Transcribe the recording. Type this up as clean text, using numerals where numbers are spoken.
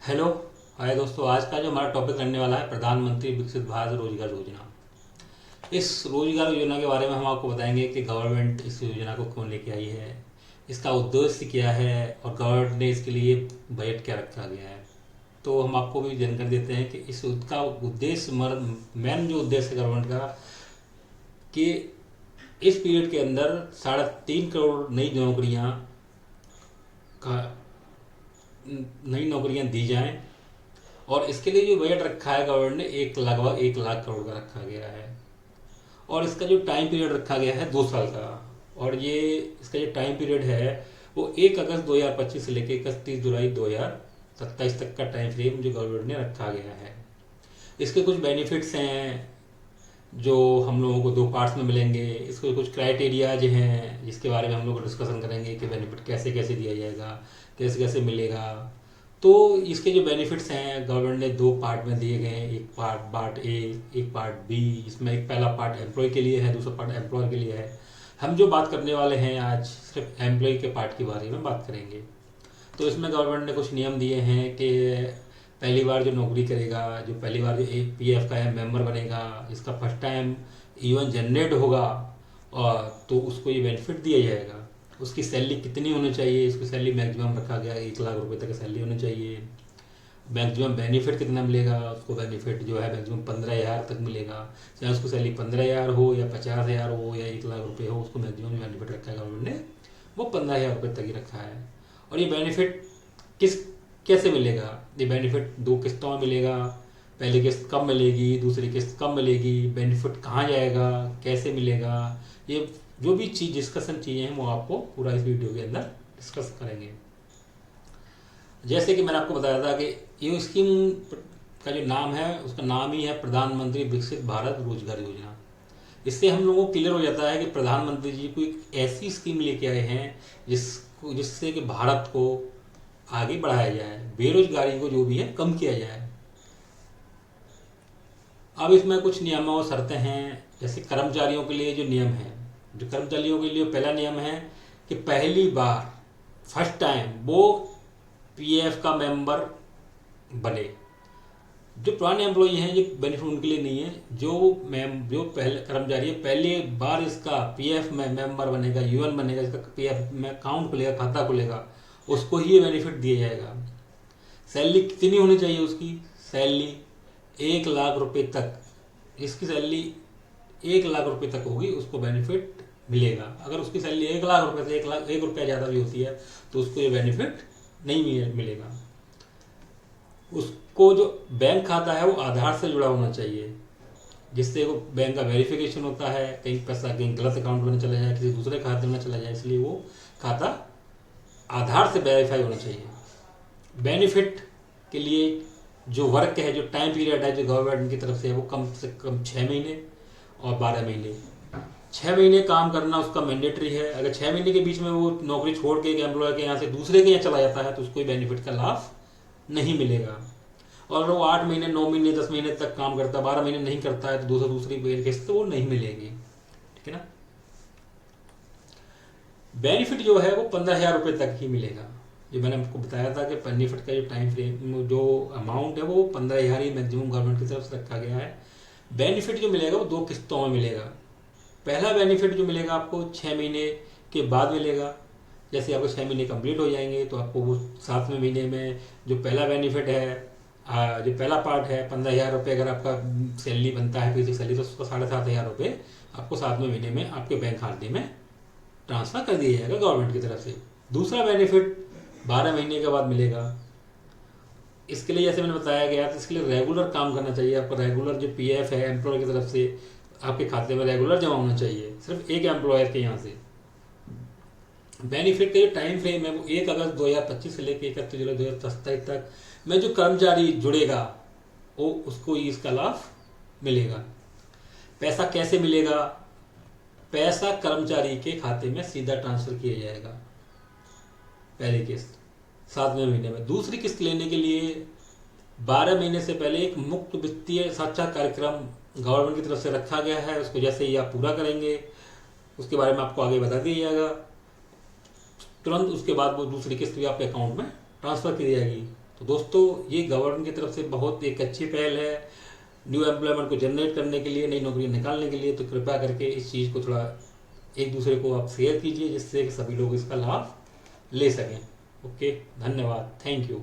Hello. हाय दोस्तों, आज का जो हमारा टॉपिक रहने वाला है प्रधानमंत्री विकसित भारत रोजगार योजना। इस रोजगार योजना के बारे में हम आपको बताएंगे कि गवर्नमेंट इस योजना को क्यों लेके आई है, इसका उद्देश्य क्या है और गवर्नमेंट ने इसके लिए बजट क्या रखा गया है। तो हम आपको भी जानकारी देते हैं कि इसका उद्देश्य मेन जो उद्देश्य है गवर्नमेंट का, कि इस पीरियड के अंदर 3.5 करोड़ का नई नौकरियां दी जाएं। और इसके लिए जो बजट रखा है गवर्नमेंट ने लगभग 1 लाख करोड़ का रखा गया है। और इसका जो टाइम पीरियड रखा गया है 2 साल का। और ये इसका जो टाइम पीरियड है वो 1 अगस्त 2025 से लेकर 31 जुलाई 2027 तक का टाइम फ्रेम जो गवर्नमेंट ने रखा गया है। इसके कुछ बेनिफिट्स हैं जो हम लोगों को दो पार्ट्स में मिलेंगे। इसके कुछ क्राइटेरियाज हैं जिसके बारे में हम लोग डिस्कशन करेंगे कि बेनिफिट कैसे कैसे दिया जाएगा, कैसे कैसे मिलेगा। तो इसके जो बेनिफिट्स हैं गवर्नमेंट ने दो पार्ट में दिए गए हैं, एक पार्ट ए, एक पार्ट बी। इसमें एक पहला पार्ट एम्प्लॉय के लिए है, दूसरा पार्ट एम्प्लॉयर के लिए है। हम जो बात करने वाले हैं आज सिर्फ एम्प्लॉय के पार्ट के बारे में बात करेंगे। तो इसमें गवर्नमेंट ने कुछ नियम दिए हैं कि पहली बार जो नौकरी करेगा, जो पहली बार जो पीएफ का मेंबर बनेगा, इसका फर्स्ट टाइम इवन जनरेट होगा और तो उसको ये बेनिफिट दिया जाएगा। उसकी सैलरी कितनी होनी चाहिए, इसकी सैलरी मैक्सिमम रखा गया है 1 लाख रुपए तक की सैलरी होनी चाहिए। मैक्सिमम बेनिफिट कितना मिलेगा, उसको बेनिफिट जो है मैक्सिमम 15,000 तक मिलेगा। चाहे उसको सैलरी 15,000 हो या 50,000 हो या 1 लाख रुपए हो, उसको मैक्सिमम बेनिफिट रखा है गवर्नमेंट ने, वो 15,000 रुपये तक ही रखा है। और ये बेनिफिट किस कैसे मिलेगा, ये बेनिफिट दो किस्तों में मिलेगा। पहली किस्त कब मिलेगी, दूसरी किस्त कब मिलेगी, बेनिफिट कहाँ जाएगा, कैसे मिलेगा, ये जो भी चीज़ डिस्कशन चीज़ें हैं वो आपको पूरा इस वीडियो के अंदर डिस्कस करेंगे। जैसे कि मैंने आपको बताया था कि ये स्कीम का जो नाम है उसका नाम ही है प्रधानमंत्री विकसित भारत रोजगार योजना। इससे हम लोगों को क्लियर हो जाता है कि प्रधानमंत्री जी को एक ऐसी स्कीम लेके आए हैं जिससे कि भारत को आगे बढ़ाया जाए, बेरोजगारी को जो भी है कम किया जाए। अब इसमें कुछ नियम और शर्तें हैं। जैसे कर्मचारियों के लिए जो नियम है, जो कर्मचारियों के लिए पहला नियम है कि पहली बार फर्स्ट टाइम वो पीएफ का मेंबर बने। जो पुराने एम्प्लॉई हैं ये बेनिफिट उनके लिए नहीं है। जो पहले कर्मचारी है पहली बार इसका पीएफ में मेंबर बनेगा, यूएन बनेगा, इसका पीएफ में अकाउंट खुलेगा, खाता खुलेगा, उसको ही ये बेनिफिट दिया जाएगा। सैलरी कितनी होनी चाहिए, उसकी सैलरी 1 लाख रुपए तक, इसकी सैलरी 1 लाख रुपए तक होगी, उसको बेनिफिट मिलेगा। अगर उसकी सैलरी 1 लाख रुपए से 1 रुपया ज़्यादा भी होती है तो उसको ये बेनिफिट नहीं मिलेगा। उसको जो बैंक खाता है वो आधार से जुड़ा होना चाहिए, जिससे वो बैंक का वेरिफिकेशन होता है। कहीं पैसा कहीं गलत अकाउंट में चला जाए, किसी दूसरे खाते में चला जाए, इसलिए वो खाता आधार से वेरीफाई होना चाहिए। बेनिफिट के लिए जो वर्क है, जो टाइम पीरियड है जो गवर्नमेंट की तरफ से है, वो कम से कम 6 महीने और 12 महीने। 6 महीने काम करना उसका मैंडेटरी है। अगर 6 महीने के बीच में वो नौकरी छोड़ के एक एम्प्लॉय के यहाँ से दूसरे के यहाँ चला जाता है तो उसको बेनिफिट का लाभ नहीं मिलेगा। और वो 8 महीने, 9 महीने, 10 महीने तक काम करता है, 12 महीने नहीं करता है तो दूसरी किस्त तो वो नहीं मिलेगी। ठीक है ना। बेनिफिट जो है वो 15,000 रुपये तक ही मिलेगा। जो मैंने आपको बताया था कि बेनिफिट का जो टाइम फ्रेम, जो अमाउंट है वो 15,000 ही मैक्सिमम गवर्नमेंट की तरफ से रखा गया है। बेनिफिट जो मिलेगा वो 2 किस्तों में मिलेगा। पहला बेनिफिट जो मिलेगा आपको 6 महीने के बाद मिलेगा। जैसे आपको 6 महीने कंप्लीट हो जाएंगे तो आपको वो 7वें महीने में जो पहला बेनिफिट है, जो पहला पार्ट है 15,000 रुपये, अगर आपका सैलरी बनता है बेसिक सैलरी तो उसका 7,500 रुपये आपको 7वें महीने में आपके बैंक खाते में ट्रांसफर कर दिया जाएगा गवर्नमेंट की तरफ से। दूसरा बेनिफिट 12 महीने के बाद मिलेगा। इसके लिए जैसे मैंने बताया गया तो इसके लिए रेगुलर काम करना चाहिए आपको। रेगुलर जो पीएफ है एम्प्लॉयर की तरफ से आपके खाते में रेगुलर जमा होना चाहिए, सिर्फ एक एम्प्लॉयर के यहाँ से। बेनिफिट का जो टाइम फ्रेम है वो 1 अगस्त 2025 से लेकर 31 जुलाई 2027 तक में जो कर्मचारी जुड़ेगा वो उसको ही इसका लाभ मिलेगा। पैसा कैसे मिलेगा, पैसा कर्मचारी के खाते में सीधा ट्रांसफर किया जाएगा पहली किस्त 7वें महीने में। दूसरी किस्त लेने के लिए 12 महीने से पहले एक मुक्त वित्तीय साक्षात कार्यक्रम गवर्नमेंट की तरफ से रखा गया है। उसको जैसे ही आप पूरा करेंगे उसके बारे में आपको आगे बता दिया जाएगा। तुरंत उसके बाद वो दूसरी किस्त भी आपके अकाउंट में ट्रांसफर की जाएगी। तो दोस्तों ये गवर्नमेंट की तरफ से बहुत एक अच्छी पहल है न्यू एम्प्लॉयमेंट को जनरेट करने के लिए, नई नौकरी निकालने के लिए। तो कृपया करके इस चीज़ को थोड़ा एक दूसरे को आप शेयर कीजिए, जिससे कि सभी लोग इसका लाभ ले सकें। ओके, धन्यवाद, थैंक यू।